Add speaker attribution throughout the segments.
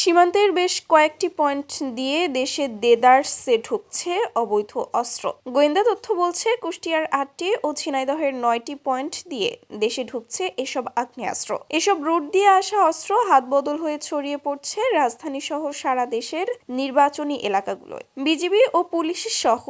Speaker 1: সীমান্তের বেশ কয়েকটি পয়েন্ট দিয়ে দেশে দেদারসে ঢুকছে অবৈধ অস্ত্র। গোয়েন্দা তথ্য বলছে, কুষ্টিয়ার ৮টি ও ঝিনাইদহের ৯টি পয়েন্ট দিয়ে দেশে ঢুকছে এসব আগ্নেয়াস্ত্র। এসব রুট দিয়ে আসা অস্ত্র হাতবদল হয়ে ছড়িয়ে পড়ছে রাজধানী সহ সারা দেশের নির্বাচনী এলাকাগুলোয়। বিজিবি ও পুলিশ সহ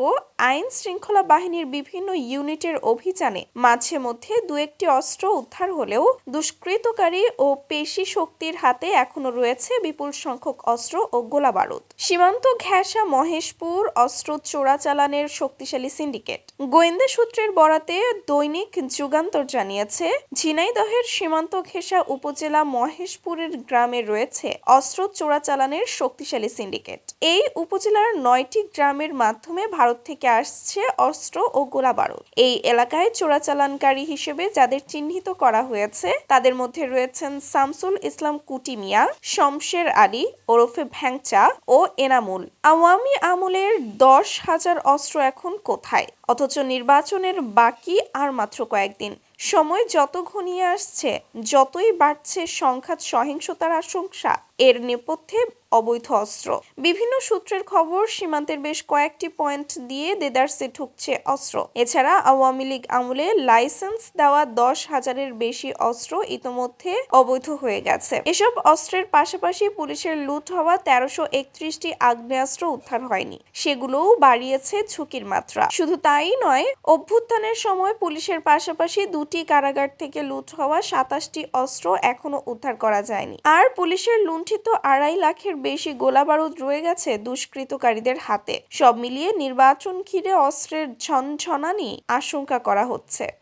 Speaker 1: আইন শৃঙ্খলা বাহিনীর বিভিন্ন ইউনিটের অভিযানে মাঝে মধ্যে দু একটি অস্ত্র উদ্ধার হলেও দুষ্কৃতকারী ও পেশি শক্তির হাতে এখনো রয়েছে বিপুল সংখ্যক অস্ত্র ও গোলাবারুদ। সীমান্ত ঘেঁষা মহেশপুর অস্ত্র চোরাচালানের শক্তিশালী সিন্ডিকেট। গোয়েন্দা সূত্রের বরাতে দৈনিক যুগান্তর জানিয়েছে, ঝিনাইদহের সীমান্ত ঘেঁষা উপজেলা মহেশপুরের গ্রামে রয়েছে অস্ত্র চোরাচালানের শক্তিশালী সিন্ডিকেট। এই উপজেলার ৯টি গ্রামের মাধ্যমে ভারত থেকে আসছে অস্ত্র ও গোলাবারুদ। এই এলাকায় চোরাচালানকারী হিসেবে যাদের চিহ্নিত করা হয়েছে তাদের মধ্যে রয়েছেন শামসুল ইসলাম কুটি মিয়া, শমশের আলী ওরফে ভ্যাংচা ও এনামুল। আওয়ামী আমলের ১০,০০০ অস্ত্র এখন কোথায়? অথচ নির্বাচনের বাকি আর মাত্র কয়েকদিন। সময় যত ঘনিয়ে আসছে, যতই বাড়ছে সংঘাত সহিংসতার আশঙ্কা। এর নেপথ্যে অবৈধ অস্ত্র। বিভিন্ন সূত্রের খবর, সীমান্তের বেশ কয়েকটি পয়েন্ট দিয়ে দেদারসে ঢুকছে অস্ত্র। এছাড়া আওয়ামী লীগ আমলে লাইসেন্স দেওয়া ১০,০০০-এর বেশি অস্ত্র ইতোমধ্যে অবৈধ হয়ে গেছে। এসব অস্ত্রের পাশাপাশি পুলিশের লুট হওয়া ১৩৩১টি আগ্নেয়াস্ত্র উদ্ধার হয়নি। সেগুলোও বাড়িয়েছে ঝুঁকির মাত্রা। শুধু তাই নয়, অভ্যুত্থানের সময় পুলিশের পাশাপাশি দুটি কারাগার থেকে লুট হওয়া ২৭টি অস্ত্র এখনো উদ্ধার করা যায়নি। আর পুলিশের লুণ্ঠিত ২.৫ লাখের বেশি গোলাবারুদ রয়ে গেছে দুষ্কৃতকারীদের হাতে। সব মিলিয়ে নির্বাচন ঘিরে অস্ত্রের ঝনঝনানি আশঙ্কা করা হচ্ছে।